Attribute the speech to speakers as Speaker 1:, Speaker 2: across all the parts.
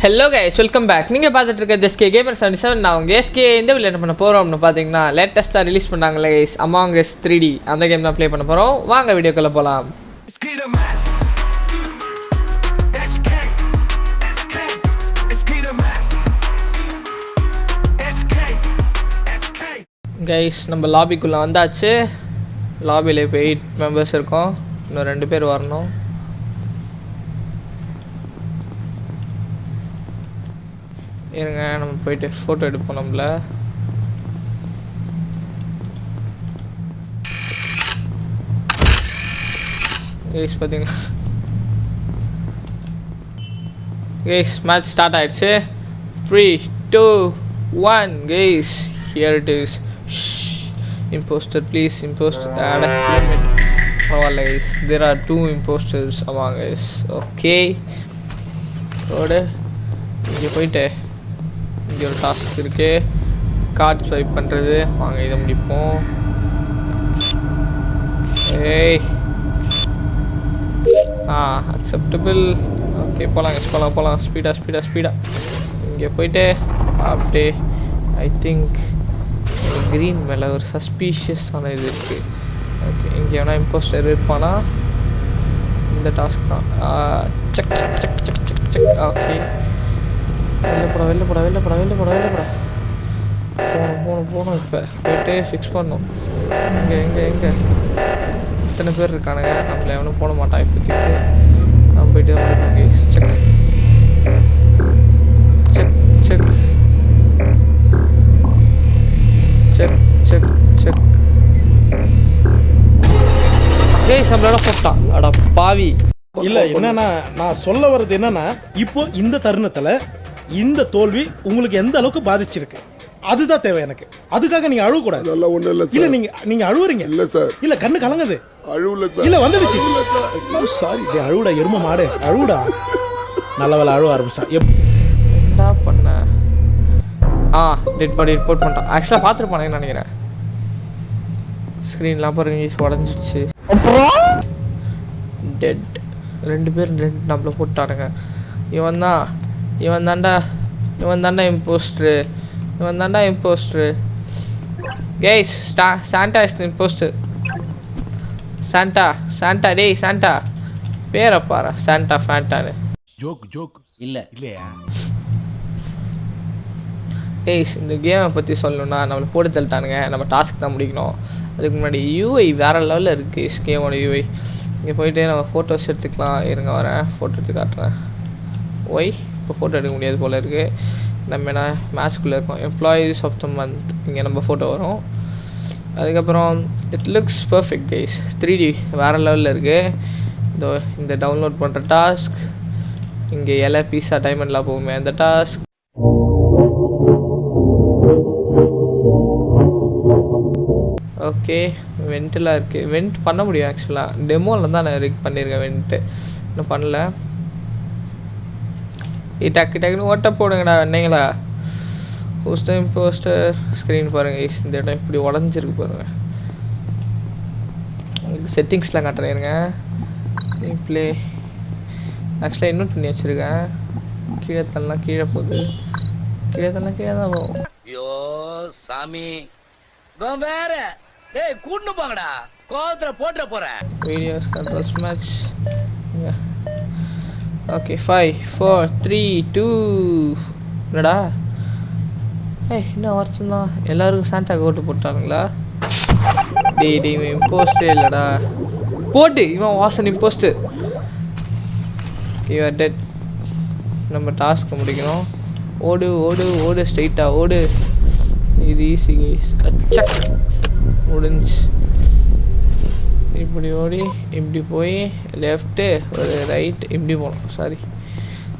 Speaker 1: Hello guys, welcome back. நீங்கள் பார்த்துட்டு இருக்க ஜஸ்கே கேமர் 77. நான் உங்கள் எஸ்கே இந்த வீடியோ என்ன பண்ண போகிறோம்னு பார்த்தீங்கன்னா, லேட்டஸ்ட்டாக ரிலீஸ் பண்ணாங்களே கைஸ், அமாங் அஸ் 3D அந்த கேம் தான் ப்ளே பண்ண போகிறோம். வாங்க வீடியோக்குள்ளே போகலாம். கைஸ், நம்ம லாபிக்குள்ளே வந்தாச்சு. லாபியில் இப்போ 8 மெம்பர்ஸ் இருக்கோம். இன்னும் 2 பேர் வரணும். இருங்க, நம்ம போயிட்டு ஃபோட்டோ எடுப்போம். நம்மள கைஸ் பார்த்தீங்கன்னா கைஸ் மேட்ச் ஸ்டார்ட் ஆயிடுச்சு. 3, 2, 1 guys, here it is. Impostor please, impostor at a limit. பரவாயில்ல guys, there are 2 impostors among guys. Okay, ஓடு. இங்கே போயிட்டு இங்கே ஒரு டாஸ்க் இருக்குது, கார்ட் ஸ்வைப் பண்ணுறது. வாங்க இதை முடிப்போம். ஏய் அக்செப்டபிள். ஓகே, போகலாம் ஸ்பீடாக இங்கே போயிட்டு அப்படியே ஐ திங்க் க்ரீன் மேலே ஒரு சஸ்பீஷியஸான இது இருக்குது. ஓகே, இங்கே வேணா இம்போஸ்டர் இருப்பானா? இந்த டாஸ்க் தான். செக். ஓகே, வெளில போடா. போகணும். இப்போ போயிட்டு ஃபிக்ஸ் பண்ணணும். எங்கே இத்தனை பேர் இருக்கானுங்க, நம்மள எவனும் போட மாட்டான் இப்போதைக்கு. நம்ம போயிட்டு செக். கேஸ் நம்மளால போட்டான். அடா பாவி.
Speaker 2: இல்ல, என்னன்னா நான் சொல்ல வர்றது என்னன்னா, இப்போ இந்த தருணத்துல இந்த தோல்வி உங்களுக்கு எந்த அளவுக்கு பாதிச்சிருக்கு, அதுதான் தேவை எனக்கு. அதுக்காக நீங்க அழுவ கூடாது.
Speaker 3: அதெல்லாம் ஒண்ணும் இல்ல
Speaker 2: இல்ல,
Speaker 3: சார்.
Speaker 2: நீங்க அழுவுறீங்க.
Speaker 3: இல்ல சார்.
Speaker 2: இல்ல, கண்ணு கலங்குது.
Speaker 3: அழுவல சார்.
Speaker 2: இல்ல, வந்துடுச்சு. சாரி, அழுவுடா எரும மாடு, அழுவுடா. நல்லவேளை அழுவ ஆரம்பிச்சான்.
Speaker 1: என்ன பண்ண? டெட் பாடி ரிப்போர்ட் பண்ணிட்டான். ஆக்சுவலாக பார்த்துருப்பானேன்னு நினைக்கிறேன். ஸ்க்ரீன்லாம் பாருங்க, உடஞ்சிடுச்சு. டெட். 2 பேர் நம்மள போட்டானுங்க. இவன் தான்டா impostor. Guys, Santa is impostor. Santa டேய் சாண்டா, பேரை பாரு. சாண்டா ஃபேண்டானு.
Speaker 2: ஜோக் இல்லையா?
Speaker 1: ஏய், இந்த கேமை பற்றி சொல்லணும்னா நம்மளை போட்டு தள்ளிட்டானுங்க. நம்ம டாஸ்க் தான் முடிக்கணும். அதுக்கு முன்னாடி யூஐ வேறு லெவலில் இருக்குது. கேமோட யூஐ. இங்கே போயிட்டு நம்ம ஃபோட்டோஸ் எடுத்துக்கலாம். இருங்க, வரேன், ஃபோட்டோ எடுத்து காட்டுறேன். இப்போ ஃபோட்டோ எடுக்க முடியாது போல் இருக்குது. நம்ம என்ன மேட்ச்குள்ளே இருக்கோம். எம்ப்ளாயீஸ் ஆஃப் த மந்த், இங்கே நம்ம ஃபோட்டோ வரும். அதுக்கப்புறம் it looks perfect guys. 3D வேறு லெவலில் இருக்குது. இந்த டவுன்லோட் பண்ணுற டாஸ்க், இங்கே எல்லா பீஸா டைமண்ட்லாம் போகுமே அந்த டாஸ்க். ஓகே, வெண்ட்டெலாம் இருக்குது. வெண்ட் பண்ண முடியும். ஆக்சுவலாக டெமோவில் தான் நான் பண்ணியிருக்கேன். வெண்ட்டு இன்னும் பண்ணல. டக்குன்னு ஓட்ட போடுங்கடா வெண்ணைங்களா. போஸ்டர் ஸ்க்ரீன் பாருங்கள். இந்த இடம் இப்படி உடஞ்சிருக்கு பாருங்கள். உங்களுக்கு செட்டிங்ஸ்லாம் காட்டுறேங்க. ப்ளே ஆக்சுவலாக இன்னும் பண்ணி வச்சுருக்கேன். கீழே போகுது. கீழே தான் போகும்.
Speaker 4: ஐயோ சாமி, வேற டேய் கூட்டு போங்கடா, கோவத்துல போட்ற போறேன்.
Speaker 1: Videos controls match. ஓகே, 5, 4, 3, 2. என்னடா என்ன வருஷம்தான் எல்லாருக்கும் சாண்டாக்கு ஓட்டு போட்டானுங்களா? டேய் இவன் இம்போஸ்டே இல்லைடா. போட்டு இவன் Vasan impostor. You are dead. நம்ம டாஸ்க்கு முடிக்கணும். ஓடு ஸ்ட்ரைட்டாக ஓடு. இது ஈஸி கைஸ். அச்சக் முடிஞ்சு. இப்படி ஓடி இப்படி போய் லெஃப்ட்டு ஒரு ரைட் இப்படி போகணும். சாரி,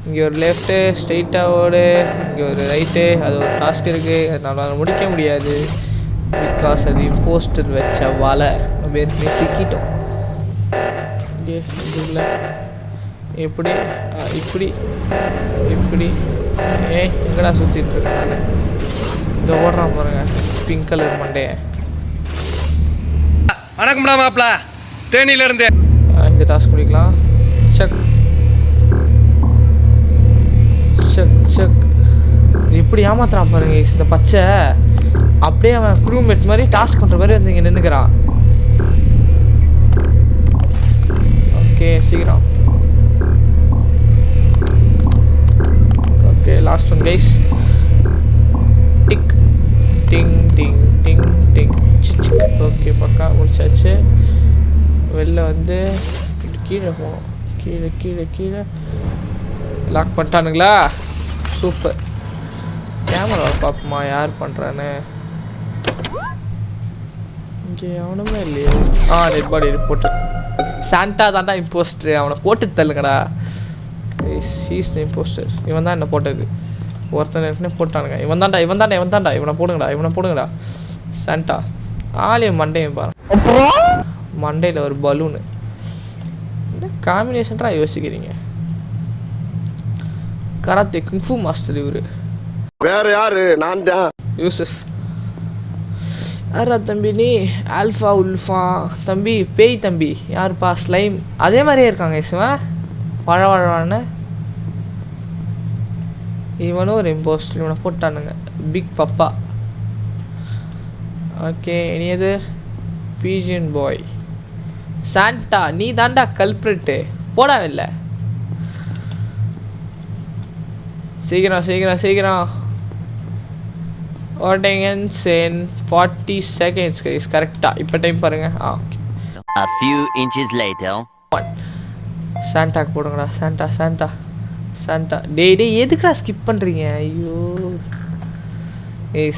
Speaker 1: இங்கே ஒரு லெஃப்ட்டு ஸ்ட்ரைட்டாக ஓடு. இங்கே ஒரு ரைட்டு. அது ஒரு டாஸ்க் இருக்குது. அது நம்மளால் முடிக்க முடியாது. பிகாஸ் அது இம்போஸ்டர் வச்ச வலை. நம்ம ஏற்கனவே சிக்கிட்டோம். இங்கே இல்லை, இப்படி எங்கடா சுற்றிட்டு இருக்காங்க. இந்த ஓடுறான் பாருங்க, பிங்க் கலர் மண்டையை.
Speaker 5: வணக்கம்டா மாப்ள, தேனியில இருந்து.
Speaker 1: இந்த டாஸ்க் முடிக்கலாம். செக் எப்படி ஏமாத்துறான் பாருங்க இந்த பச்சை. அப்படியே அவன் க்ரூமேட் மாதிரி டாஸ்க் பண்ணுற மாதிரி வந்து இங்கே நின்றுக்கிறான். ஓகே சீக்கிரம். Okay last one guys. டிக் டிங் டிங் டிங் டிங் சிக். ஓகே பக்கா முடிச்சாச்சு. வெளில வந்து கீழே போகணும். கீழே கீழே கீழே லாக் பண்ணிட்டானுங்களா? சூப்பர். கேமரா பார்ப்போமா யார் பண்ணுறான்னு. இங்கே எவனுமே இல்லையே. Dead body report. சாண்டா தாண்டா இம்போஸ்டர். அவனை போட்டு தள்ளுங்கடா. He's impostor. இவன் தான் என்ன போட்டது. ஒருத்தன் ஏற்கனவே போட்டானுங்க. இவன் தாண்டா. இவனை போடுங்கடா. சாண்டா ஆலயம் மண்டையும் பாரு. மண்டையில் ஒரு பலூனு. என்ன காம்பினேஷன்டா யோசிக்கிறீங்க? கராத்தே குங்ஃபு மாஸ்டர் இவரு.
Speaker 3: வேற யாரு? நான் தான்
Speaker 1: யூசுஃப். யாரா தம்பி நீ? ஆல்ஃபா உல்ஃபா தம்பி. பேய் தம்பி. யாருப்பா? ஸ்லைம். அதே மாதிரியே இருக்காங்க இவன். வாழவாழவான்னு. இவனும் ஒரு இம்போஸ்டர். இவனை போட்டானுங்க. பிக் பப்பா. ஓகே இனி எது? பீஜியன் பாய். சாண்டா நீ தாண்டா கல்பிரிட்டு. போடாவில்லை. சீக்கிரம். Audience in 40 seconds guys. கரெக்டா இப்போ டைம் பாருங்க. Okay.
Speaker 6: A few inches later.
Speaker 1: சாண்டாக்கு போடுங்கடா. சாண்டா. டேய் எதுக்குடா ஸ்கிப் பண்றீங்க? ஐயோ.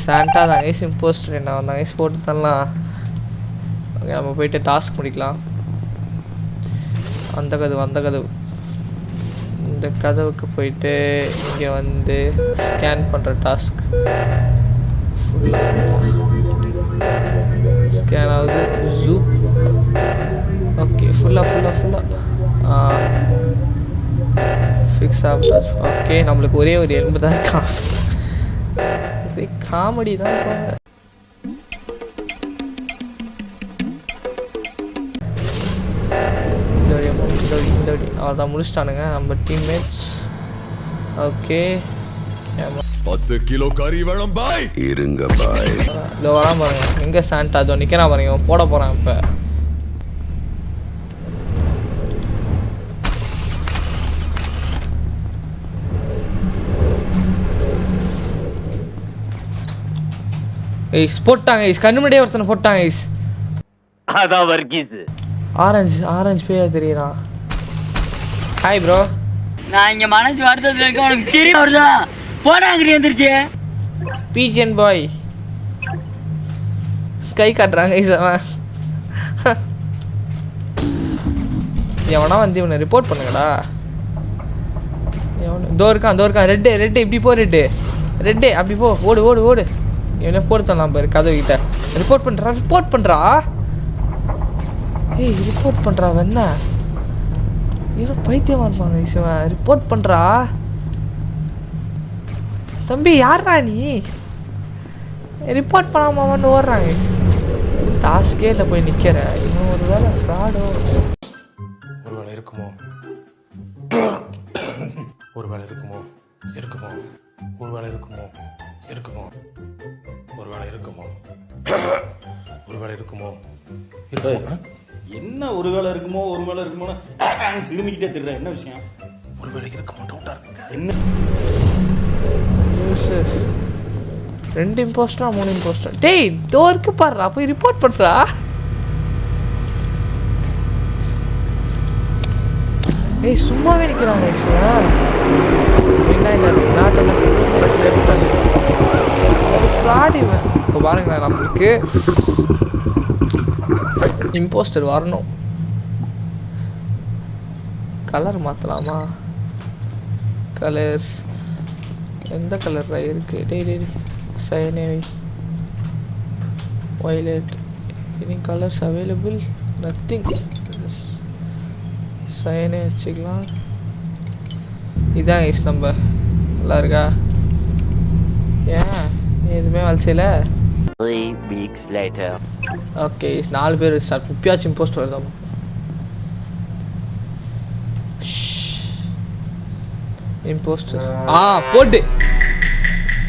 Speaker 1: சாண்டா தான் கைஸ் இம்போஸ்டர். என்ன வந்தாங்க கைஸ் போட்டு தரலாம். ஓகே நம்ம போயிட்டு டாஸ்க் முடிக்கலாம். அந்த கதவு. இந்த கதவுக்கு போயிட்டு இங்கே வந்து ஸ்கேன் பண்ணுற டாஸ்க் ஸ்கேன் ஆகுது. ஜூம். ஓகே ஃபுல்லாக ஃபிக்ஸ் ஆகுது. ஓகே நம்மளுக்கு ஒரே ஒரு எலும்பு தான் இருக்கான். காமெடி தான் இருப்பாங்க. இந்த வழி அதான் முடிச்சிட்டானுங்க நம்ம டீம்மேட்ஸ். ஓகே
Speaker 3: 10 கிலோ கறி வேணும் பாய். இருங்க பாய்.
Speaker 1: இதோ வரான் பாருங்க. எங்க சாண்டா அதோ நிக்கிறான் பாருங்க. போட போறான் இப்ப. போட்டாங்க கண்ணு முன்னாடியே ஒருத்தனை போட்டாங்க.
Speaker 6: அதான் வர்கீஸ்.
Speaker 1: ஆரஞ்சு பேயா தெரியறான். Hi bro.
Speaker 7: நான் இங்க மனசு வருத்தத்துல இருக்க. உனக்கு சரி வருதா? போடா அங்கடி வந்துருச்சு.
Speaker 1: பீஜன் பாய் கை காட்டுறாங்க. எவனா வந்து இவனை ரிப்போர்ட் பண்ணுங்கடா. தோ இருக்கான். ரெட்டு இப்படி போ. ரெட்டு அப்படி போ. ஓடு. இவனை போட்டு தரலாம் பாரு கதவு கிட்ட. ரிப்போர்ட் பண்றா. ரிப்போர்ட் பண்றா. என்ன இவன் பைத்தியமா இருப்பாங்க. ரிப்போர்ட் பண்றா. தம்பி யாரா நீ? ரிப்போர்ட் பண்ணாம வந்து ஓடுறாங்க. டாஸ்கே இல்லை போய் நிக்கிற. இன்னும் ஒரு வேலை ஃப்ராடோ.
Speaker 2: ஒருவேளை இருக்குமோ. ஒருவேளை இருக்குமோ.
Speaker 8: என்ன ஒருவேளை இருக்குமோ சிலுமிக்கிட்டே தெரியுற. என்ன விஷயம்?
Speaker 2: ஒருவேளை இருக்குமோ டவுட்டா இருக்குங்க.
Speaker 8: என்ன
Speaker 1: 2 இம்போஸ்டரா 3 இம்போஸ்டர்? டேய் தோ இருக்கு பாருடா. போய் ரிப்போர்ட் பண்றா. சும்மாவே நிக்கிறாங்க. என்ன நாட்டில் ஃப்ராட் இவன். இப்போ பாருங்களேன் நம்மளுக்கு இம்போஸ்டர் வரணும். கலர் மாற்றலாமா? கலர்ஸ் எந்த கலர் இருக்கு? டெய்லி சைனேவி violet. Any colours available? Nothing. சைனே வச்சுக்கலாம். இதான் ஐஸ் நம்ம. நல்லா இருக்கா? ஏன் எதுவுமே வளர்ச்சியில?
Speaker 6: 3 weeks later.
Speaker 1: ஓகே 4 பேர் ஸ்டார்ட். இப்பயாச்சும் இம்போஸ்டர் வருதா? இம்போஸ்டர் போட்டு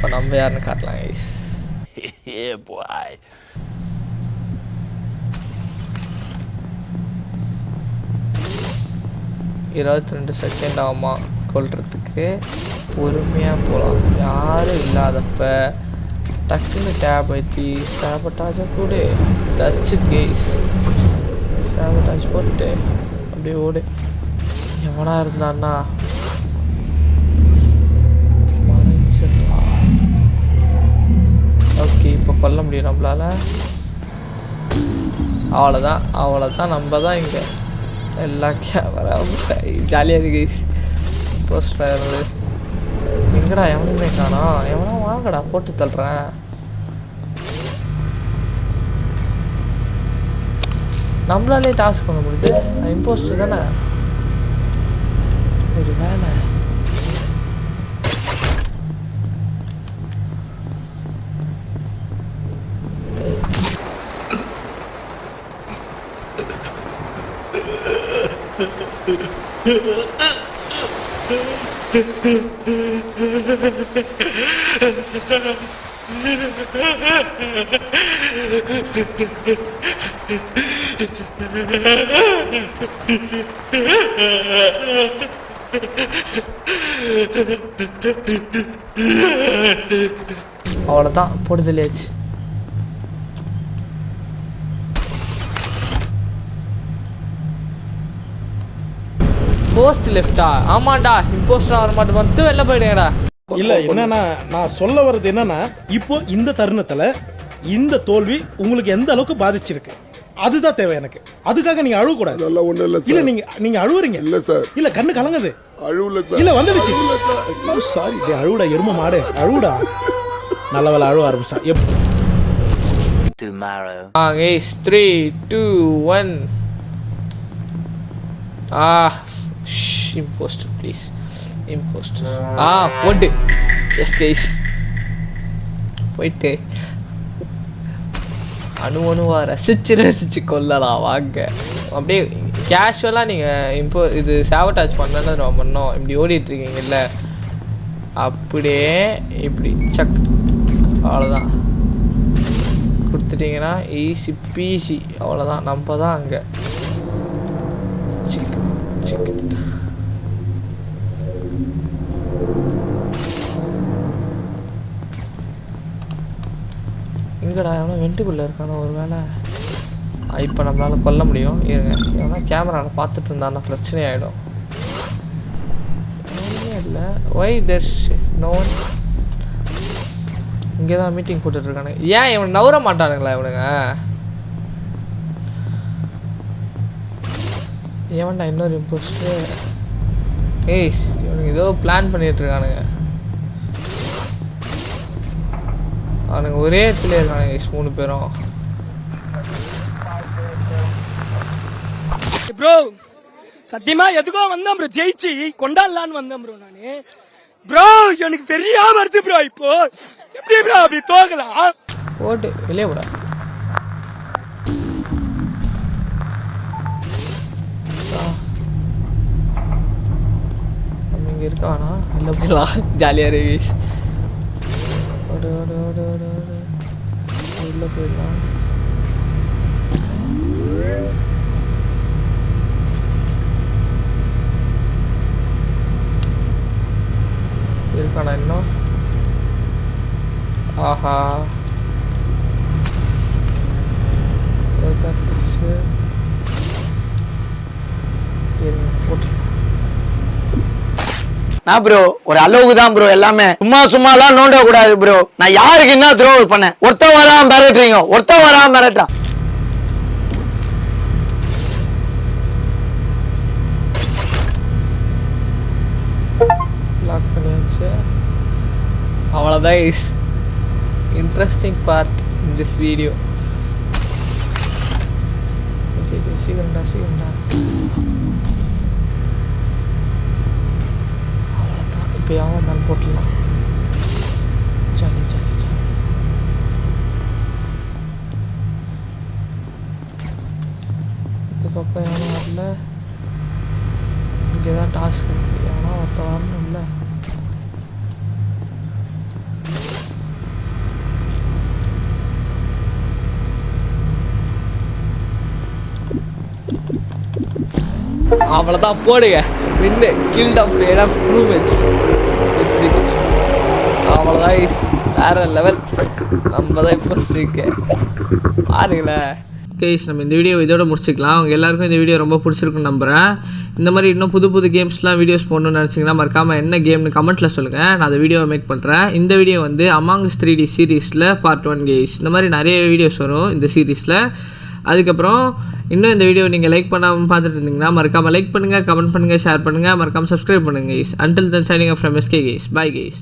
Speaker 1: இப்போ நம்ம யாருன்னு காட்டலாம் கைஸ்.
Speaker 6: Yeah, boy.
Speaker 1: 22 செகண்ட் ஆகுமா கொள்றதுக்கு. பொறுமையாக போகலாம், யாரும் இல்லாதப்ப டக்குன்னு டேப் ஏற்றி சாபட்டாஜை கூட டச்சு கேஸ் சாபட்டாஜ் போட்டு அப்படியே ஓடு. எவனா இருந்தான்னா மறைச்சிடலாம். ஓகே, இப்போ கொல்ல முடியும் நம்மளால. அவ்வளோதான் நம்ம தான் இங்கே எல்லா கேமரா ஜாலியாக இருக்கு. போஸ்டர் எங்கடா எவனுமே காணோம். எவனா வாங்கடா போட்டு தள்ளுறேன். நம்மளாலே டாஸ்க் பண்ண முடியுது. இம்போஸ்டர் தானே ஒரு வேலை. அவ்வளோதான் போடுதலையாச்சு. போஸ்ட் லெஃப்டா? ஆமாண்டா, இம்போஸ்டர் வர மாட்டேன் வந்து வெளில போயிடுங்கடா.
Speaker 2: இல்ல என்னன்னா நான் சொல்ல வர்றது என்னன்னா இப்போ இந்த தருணத்துல இந்த தோல்வி உங்களுக்கு எந்த அளவுக்கு பாதிச்சிருக்கு அதுதான் தேவை எனக்கு. அதுக்காக நீங்க அழுவ கூடாது.
Speaker 3: அதெல்லாம் ஒண்ணும் இல்ல
Speaker 2: இல்ல
Speaker 3: சார்.
Speaker 2: நீங்க அழுவுறீங்க.
Speaker 3: இல்ல சார்.
Speaker 2: இல்ல கண்ணு கலங்குது.
Speaker 3: அழுவல சார்.
Speaker 2: இல்ல வந்துடுச்சு. சாரி அழுவுடா எரும மாடு அழுவுடா. நல்லவள அழுவ ஆரம்பிச்சான்.
Speaker 6: Tomorrow.
Speaker 1: guys 3 2 1 imposter please. Imposter போடு. எஸ் கைஸ் போயிட்டு அணுவா ரசிச்சு கொல்லலாம் வாங்க. அப்படியே கேஷுவலாக நீங்கள் இது சாவட்டாச் பண்ணன்னு பண்ணோம். இப்படி ஓடிட்டுருக்கீங்கல்ல, அப்படியே இப்படி சக் அவ்வளோதான் கொடுத்துட்டிங்கன்னா ஈஸி பீசி. அவ்வளோதான், நம்ம தான் அங்கே எங்கடா எவனா வெண்டுக்குள்ளே இருக்கானோ ஒரு வேளை. இப்போ நம்மளால் கொல்ல முடியும். இருங்க, எவனா கேமராவில் பார்த்துட்டு இருந்தான்னா பிரச்சனை ஆகிடும். இல்லை ஒய் தர்ஷ் நோ ஒன். இங்கே தான் மீட்டிங் போட்டுட்ருக்கானுங்க. ஏன் இவன் நவர மாட்டானுங்களா இவனுங்க? ஏவன்டா இன்னொரு இம்போஸ்டர். ஏய் இவனுக்கு ஏதோ பிளான் பண்ணிகிட்ருக்கானுங்க. அவனுங்க ஒரே இடத்துல இருக்கானுங்க 3 பேரும்.
Speaker 9: ப்ரோ சத்தியமா எதுக்கோ வந்தேன் ப்ரோ, ஜெயிச்சு கொண்டாடலான்னு வந்தேன் ப்ரோ நானு. ப்ரோ எனக்கு பெரியா வருது ப்ரோ. இப்போ எப்படி ப்ரோ அப்படி தோக்கலாம்?
Speaker 1: போட்டு வெளியே விட. நம்ம இங்கே இருக்கானா இல்லை போகலாம். ஜாலியாக இருக்கு. உள்ள போயிடலாம். இருக்கானா இன்னும்? ஆஹா போட்டு
Speaker 7: நான் ப்ரோ ஒரு அளவுக்கு தான் ப்ரோ எல்லாமே. சும்மாலாம் நோண்ட கூடாது ப்ரோ. நான் யாருக்கு என்ன த்ரோல் பண்ணேன்? ஒருத்தன் வராம மிரட்டுறீங்க, ஒருத்தன் வராம மிரட்டான்.
Speaker 1: லாக் பண்ணியாச்சு. அவ்வளோதான் is interesting part in this video. சீக்கிரம்டா. இப்போ யாரும் இருந்தாலும் போட்டுடலாம். ஜாலி இந்த பக்கம் எவனும் வரல. இங்கே தான் டாஸ்க் இருக்கு. எவனா ஒருத்த வரணும் இல்லை. அவ்வளோதான் போடுங்க வின்னு கில்ட் ஆஃப் ஆஃப் ப்ரூமெண்ட்ஸ் அவ்வளோதான் வேற லெவல். நம்ம தான் இப்போ ஸ்ட்ரீக்கு பாருங்களேன். கேஸ் நம்ம இந்த வீடியோ இதோட முடிச்சுக்கலாம். அவங்க எல்லாருக்கும் இந்த வீடியோ ரொம்ப பிடிச்சிருக்குன்னு நம்புகிறேன். இந்த மாதிரி இன்னும் புது புது கேம்ஸ்லாம் வீடியோஸ் போடணும்னு நினச்சிங்கன்னா மறக்காமல் என்ன கேம்னு கமெண்ட்டில் சொல்லுங்கள். நான் அந்த வீடியோவை மேக் பண்ணுறேன். இந்த வீடியோ வந்து அமாங் அஸ் 3D சீரீஸில் பார்ட் 1 கேஸ். இந்த மாதிரி நிறைய வீடியோஸ் வரும் இந்த சீரீஸில். அதுக்கப்புறம் இன்னும் இந்த வீடியோ நீங்கள் லைக் பண்ணாமல் பார்த்துட்டு இருந்தீங்கன்னா மறக்காமல் லைக் பண்ணுங்கள், கமெண்ட் பண்ணுங்கள், ஷேர் பண்ணுங்கள், மறக்காமல் சப்ஸ்கிரைப் பண்ணுங்கள் guys. Until then signing off from SK guys. Bye case.